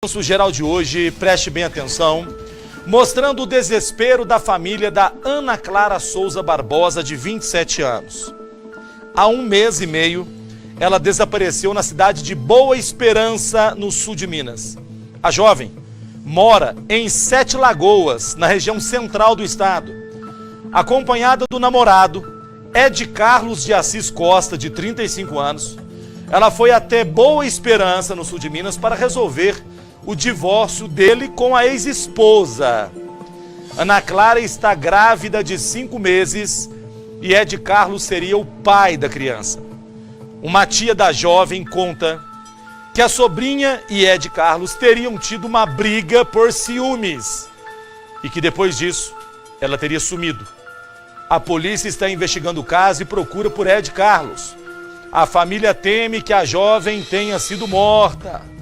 Balanço geral de hoje, preste bem atenção, mostrando o desespero da família da Ana Clara Souza Barbosa, de 27 anos. Há 1 mês e meio, ela desapareceu na cidade de Boa Esperança, no sul de Minas. A jovem mora em 7 Lagoas, na região central do estado. Acompanhada do namorado, Ed Carlos de Assis Costa, de 35 anos, ela foi até Boa Esperança, no sul de Minas, para resolver o divórcio dele com a ex-esposa. Ana Clara está grávida de 5 meses e Ed Carlos seria o pai da criança. Uma tia da jovem conta que a sobrinha e Ed Carlos teriam tido uma briga por ciúmes e que depois disso ela teria sumido. A polícia está investigando o caso e procura por Ed Carlos. A família teme que a jovem tenha sido morta.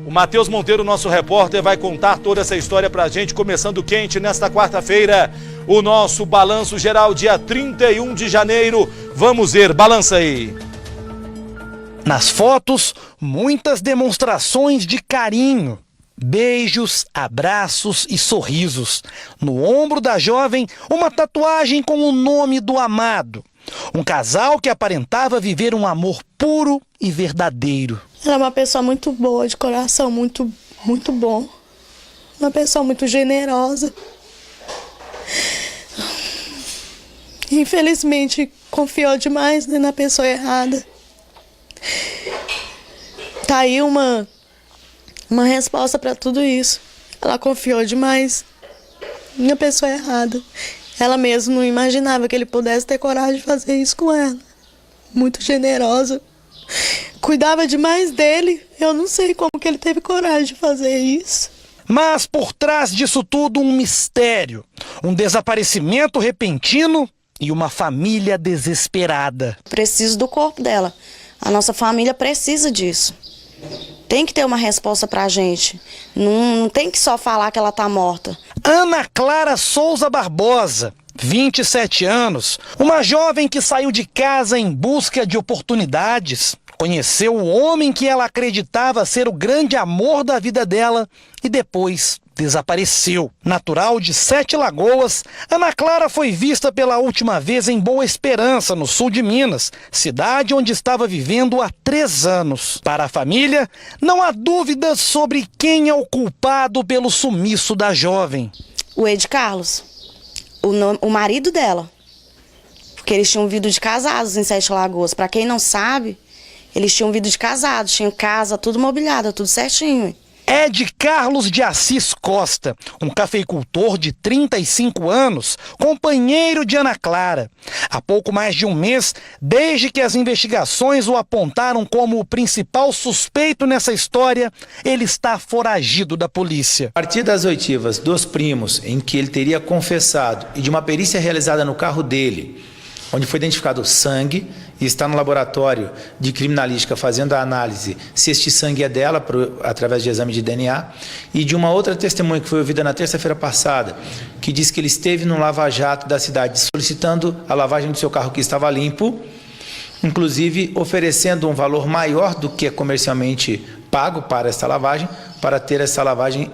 O Matheus Monteiro, nosso repórter, vai contar toda essa história pra gente, começando quente nesta quarta-feira, o nosso Balanço Geral, dia 31 de janeiro. Vamos ver, balança aí. Nas fotos, muitas demonstrações de carinho, beijos, abraços e sorrisos. No ombro da jovem, uma tatuagem com o nome do amado. Um casal que aparentava viver um amor puro e verdadeiro. Ela é uma pessoa muito boa, de coração muito bom. Uma pessoa muito generosa. Infelizmente, confiou demais, né, na pessoa errada. Tá aí uma resposta para tudo isso. Ela confiou demais na pessoa errada. Ela mesma não imaginava que ele pudesse ter coragem de fazer isso com ela. Muito generosa. Cuidava demais dele. Eu não sei como que ele teve coragem de fazer isso. Mas por trás disso tudo, um mistério. Um desaparecimento repentino e uma família desesperada. Preciso do corpo dela. A nossa família precisa disso. Tem que ter uma resposta pra gente. Não tem que só falar que ela tá morta. Ana Clara Souza Barbosa, 27 anos, uma jovem que saiu de casa em busca de oportunidades, conheceu o homem que ela acreditava ser o grande amor da vida dela e depois desapareceu. Natural de 7 Lagoas, Ana Clara foi vista pela última vez em Boa Esperança, no sul de Minas, cidade onde estava vivendo há 3 anos. Para a família, não há dúvidas sobre quem é o culpado pelo sumiço da jovem. O Ed Carlos, o marido dela, porque eles tinham vindo de casados em 7 Lagoas. Para quem não sabe, eles tinham vindo de casados, tinham casa tudo mobiliada, tudo certinho. Ed Carlos de Assis Costa, um cafeicultor de 35 anos, companheiro de Ana Clara. Há pouco mais de 1 mês, desde que as investigações o apontaram como o principal suspeito nessa história, ele está foragido da polícia. A partir das oitivas dos primos, em que ele teria confessado, e de uma perícia realizada no carro dele, onde foi identificado sangue, e está no laboratório de criminalística fazendo a análise se este sangue é dela, através de exame de DNA, e de uma outra testemunha que foi ouvida na terça-feira passada, que diz que ele esteve no lava-jato da cidade solicitando a lavagem do seu carro que estava limpo, inclusive oferecendo um valor maior do que é comercialmente pago para esta lavagem, para ter essa lavagem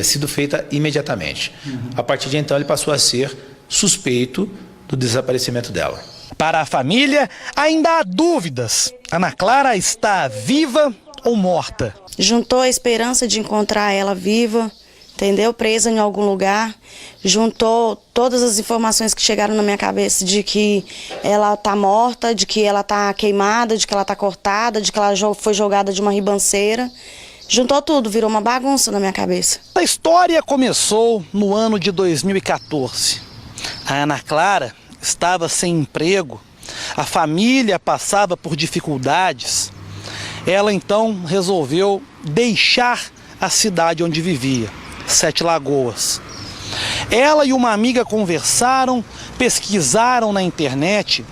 sido feita imediatamente. A partir de então ele passou a ser suspeito do desaparecimento dela. Para a família, ainda há dúvidas. Ana Clara está viva ou morta? Juntou a esperança de encontrar ela viva, entendeu? Presa em algum lugar. Juntou todas as informações que chegaram na minha cabeça de que ela está morta, de que ela está queimada, de que ela está cortada, de que ela foi jogada de uma ribanceira. Juntou tudo, virou uma bagunça na minha cabeça. A história começou no ano de 2014. A Ana Clara estava sem emprego, a família passava por dificuldades. Ela então resolveu deixar a cidade onde vivia, 7 Lagoas. Ela e uma amiga conversaram, pesquisaram na internet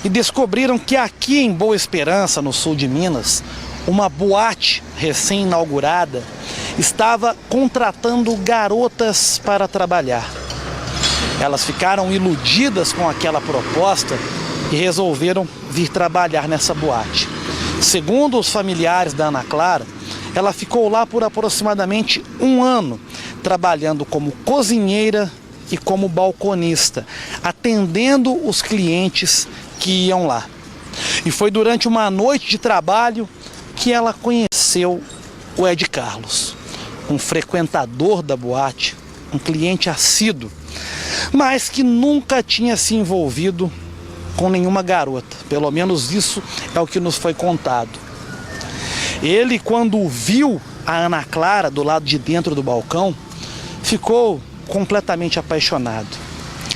e descobriram que aqui em Boa Esperança, no sul de Minas, uma boate recém-inaugurada estava contratando garotas para trabalhar. Elas ficaram iludidas com aquela proposta e resolveram vir trabalhar nessa boate. Segundo os familiares da Ana Clara, ela ficou lá por aproximadamente 1 ano, trabalhando como cozinheira e como balconista, atendendo os clientes que iam lá. E foi durante uma noite de trabalho que ela conheceu o Ed Carlos, um frequentador da boate, um cliente assíduo, mas que nunca tinha se envolvido com nenhuma garota. Pelo menos isso é o que nos foi contado. Ele, quando viu a Ana Clara do lado de dentro do balcão, ficou completamente apaixonado.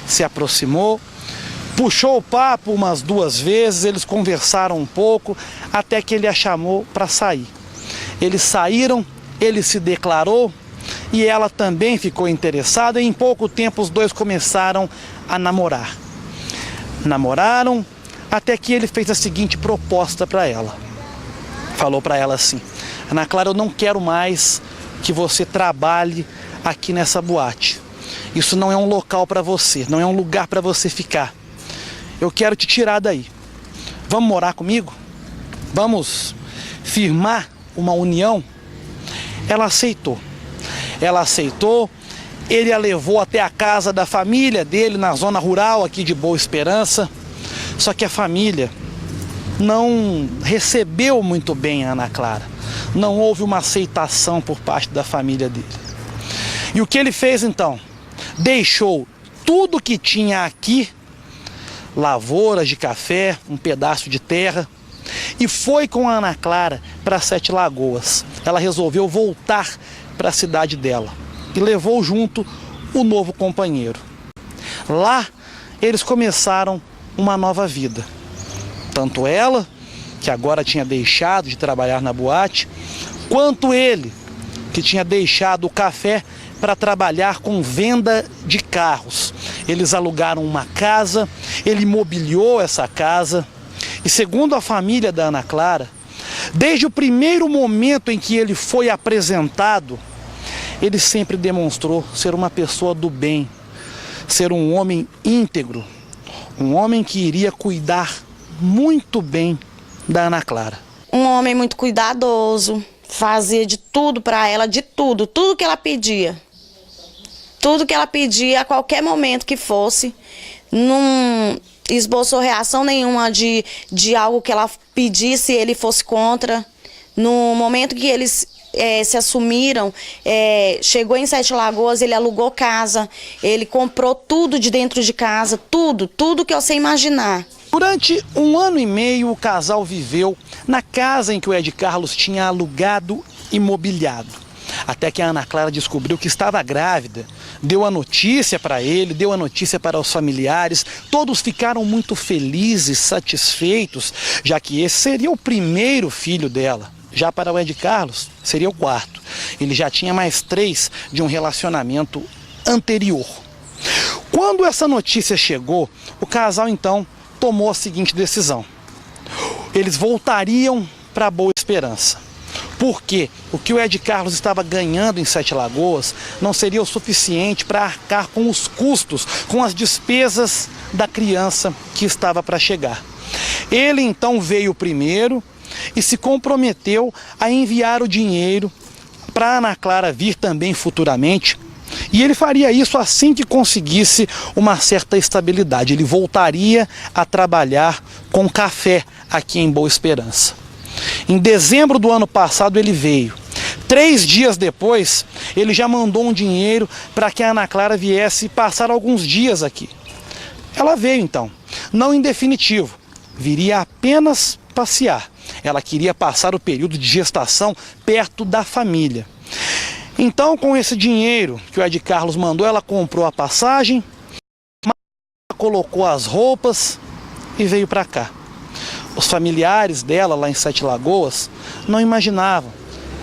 Se aproximou, puxou o papo umas 2 vezes, eles conversaram um pouco, até que ele a chamou para sair. Eles saíram, ele se declarou e ela também ficou interessada, e em pouco tempo os dois começaram a namorar. Namoraram até que ele fez a seguinte proposta para ela. Falou para ela assim: Ana Clara, eu não quero mais que você trabalhe aqui nessa boate. Isso não é um local para você, não é um lugar para você ficar. Eu quero te tirar daí. Vamos morar comigo? Vamos firmar uma união? Ela aceitou. Ela aceitou, ele a levou até a casa da família dele, na zona rural aqui de Boa Esperança. Só que a família não recebeu muito bem a Ana Clara. Não houve uma aceitação por parte da família dele. E o que ele fez então? Deixou tudo que tinha aqui, lavouras de café, um pedaço de terra, e foi com a Ana Clara para Sete Lagoas. Ela resolveu voltar para a cidade dela e levou junto o novo companheiro. Lá eles começaram uma nova vida. Tanto ela, que agora tinha deixado de trabalhar na boate, quanto ele, que tinha deixado o café para trabalhar com venda de carros. Eles alugaram uma casa, ele mobiliou essa casa, e segundo a família da Ana Clara, desde o primeiro momento em que ele foi apresentado, ele sempre demonstrou ser uma pessoa do bem, ser um homem íntegro, um homem que iria cuidar muito bem da Ana Clara. Um homem muito cuidadoso, fazia de tudo para ela, de tudo, tudo que ela pedia. Tudo que ela pedia, a qualquer momento que fosse, não esboçou reação nenhuma de algo que ela pedisse e ele fosse contra. No momento que eles se assumiram, chegou em Sete Lagoas, ele alugou casa, ele comprou tudo de dentro de casa, tudo que você imaginar. Durante 1 ano e meio, o casal viveu na casa em que o Ed Carlos tinha alugado e mobiliado. Até que a Ana Clara descobriu que estava grávida, deu a notícia para ele, deu a notícia para os familiares. Todos ficaram muito felizes, satisfeitos, já que esse seria o primeiro filho dela. Já para o Ed Carlos, seria o 4º. Ele já tinha mais 3 de um relacionamento anterior. Quando essa notícia chegou, o casal então tomou a seguinte decisão: eles voltariam para Boa Esperança, porque o que o Ed Carlos estava ganhando em Sete Lagoas não seria o suficiente para arcar com os custos, com as despesas da criança que estava para chegar. Ele então veio primeiro e se comprometeu a enviar o dinheiro para Ana Clara vir também futuramente. E ele faria isso assim que conseguisse uma certa estabilidade. Ele voltaria a trabalhar com café aqui em Boa Esperança. Em dezembro do ano passado ele veio. 3 dias depois, ele já mandou um dinheiro para que a Ana Clara viesse passar alguns dias aqui. Ela veio então, não em definitivo, viria apenas passear. Ela queria passar o período de gestação perto da família. Então, com esse dinheiro que o Ed Carlos mandou, ela comprou a passagem, colocou as roupas e veio para cá. Os familiares dela, lá em Sete Lagoas, não imaginavam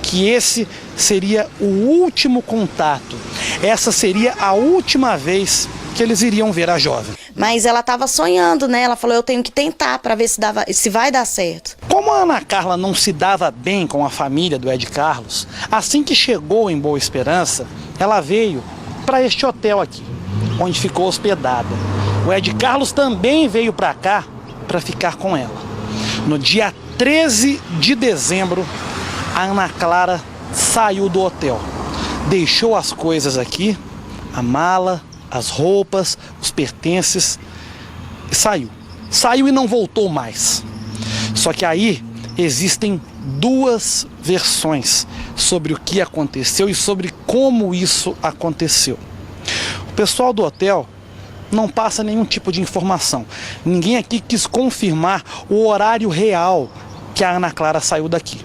que esse seria o último contato. Essa seria a última vez que eles iriam ver a jovem. Mas ela estava sonhando, né? Ela falou, eu tenho que tentar para ver se vai dar certo. Como a Ana Carla não se dava bem com a família do Ed Carlos, assim que chegou em Boa Esperança, ela veio para este hotel aqui, onde ficou hospedada. O Ed Carlos também veio para cá para ficar com ela. No dia 13 de dezembro, a a Ana Clara saiu do hotel, deixou as coisas aqui, a mala, as roupas, os pertences, e saiu. Saiu e não voltou mais. Só que aí existem duas versões sobre o que aconteceu e sobre como isso aconteceu. O pessoal do hotel não passa nenhum tipo de informação. Ninguém aqui quis confirmar o horário real que a Ana Clara saiu daqui.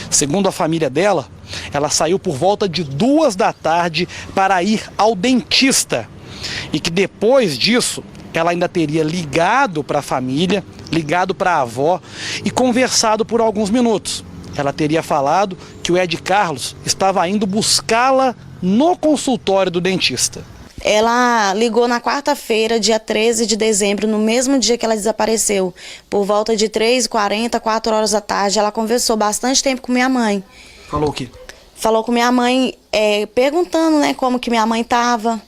Segundo a família dela, ela saiu por volta de 2 da tarde para ir ao dentista. E que depois disso, ela ainda teria ligado para a família, ligado para a avó e conversado por alguns minutos. Ela teria falado que o Ed Carlos estava indo buscá-la no consultório do dentista. Ela ligou na quarta-feira, dia 13 de dezembro, no mesmo dia que ela desapareceu. Por volta de 3h40, 4 horas da tarde, ela conversou bastante tempo com minha mãe. Falou o quê? Falou com minha mãe, perguntando, né, como que minha mãe estava,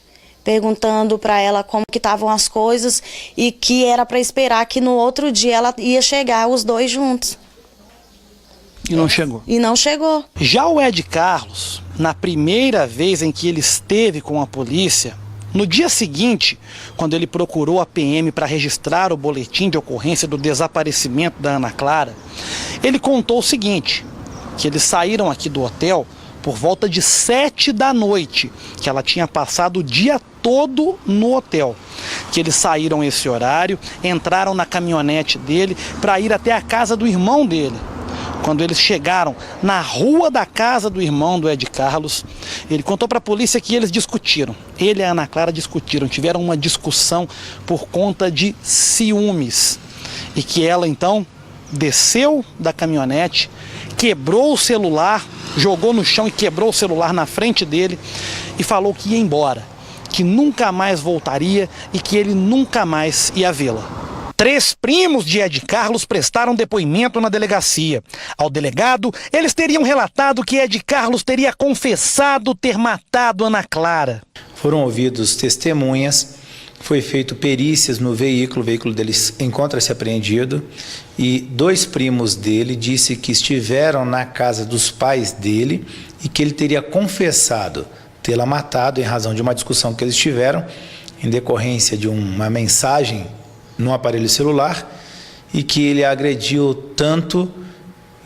perguntando para ela como que estavam as coisas e que era para esperar que no outro dia ela ia chegar, os dois juntos. E não chegou. E não chegou. Já o Ed Carlos, na primeira vez em que ele esteve com a polícia, no dia seguinte, quando ele procurou a PM para registrar o boletim de ocorrência do desaparecimento da Ana Clara, ele contou o seguinte, que eles saíram aqui do hotel por volta de 7 da noite, que ela tinha passado o dia todo no hotel, que eles saíram esse horário, entraram na caminhonete dele para ir até a casa do irmão dele. Quando eles chegaram na rua da casa do irmão do Ed Carlos, ele contou para a polícia que eles discutiram. Ele e a Ana Clara discutiram, tiveram uma discussão por conta de ciúmes. E que ela então desceu da caminhonete, quebrou o celular, jogou no chão e quebrou o celular na frente dele e falou que ia embora, que nunca mais voltaria e que ele nunca mais ia vê-la. 3 primos de Ed Carlos prestaram depoimento na delegacia. Ao delegado, eles teriam relatado que Ed Carlos teria confessado ter matado Ana Clara. Foram ouvidos testemunhas, foi feito perícias no veículo, o veículo deles encontra-se apreendido, e 2 primos dele disse que estiveram na casa dos pais dele e que ele teria confessado tê-la matado em razão de uma discussão que eles tiveram, em decorrência de uma mensagem no aparelho celular, e que ele a agrediu tanto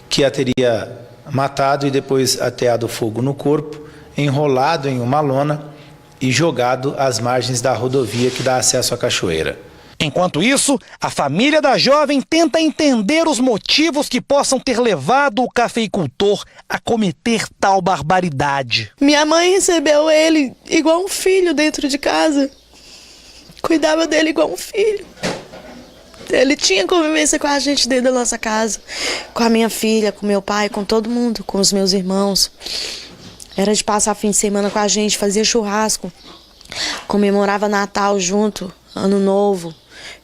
que a teria matado e depois ateado fogo no corpo, enrolado em uma lona e jogado às margens da rodovia que dá acesso à cachoeira. Enquanto isso, a família da jovem tenta entender os motivos que possam ter levado o cafeicultor a cometer tal barbaridade. Minha mãe recebeu ele igual um filho dentro de casa. Cuidava dele igual um filho. Ele tinha convivência com a gente dentro da nossa casa. Com a minha filha, com meu pai, com todo mundo, com os meus irmãos. Era de passar fim de semana com a gente, fazia churrasco. Comemorava Natal junto, Ano Novo.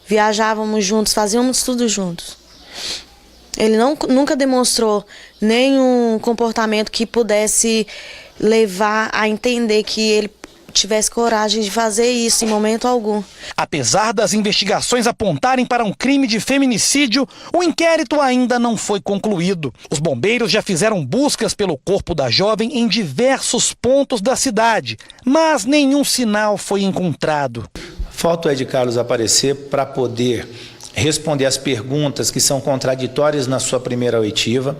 Viajávamos juntos, fazíamos tudo juntos. Ele nunca demonstrou nenhum comportamento que pudesse levar a entender que ele tivesse coragem de fazer isso em momento algum. Apesar das investigações apontarem para um crime de feminicídio, o inquérito ainda não foi concluído. Os bombeiros já fizeram buscas pelo corpo da jovem em diversos pontos da cidade, mas nenhum sinal foi encontrado. Falta o Ed Carlos aparecer para poder responder as perguntas que são contraditórias na sua primeira oitiva.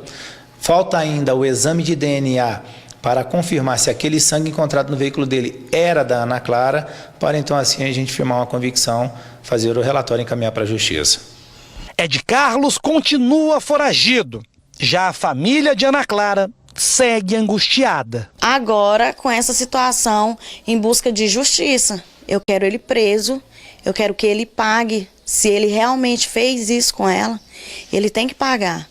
Falta ainda o exame de DNA para confirmar se aquele sangue encontrado no veículo dele era da Ana Clara, para então assim a gente firmar uma convicção, fazer o relatório e encaminhar para a Justiça. Ed Carlos continua foragido. Já a família de Ana Clara segue angustiada. Agora, com essa situação, em busca de justiça, eu quero ele preso, eu quero que ele pague. Se ele realmente fez isso com ela, ele tem que pagar.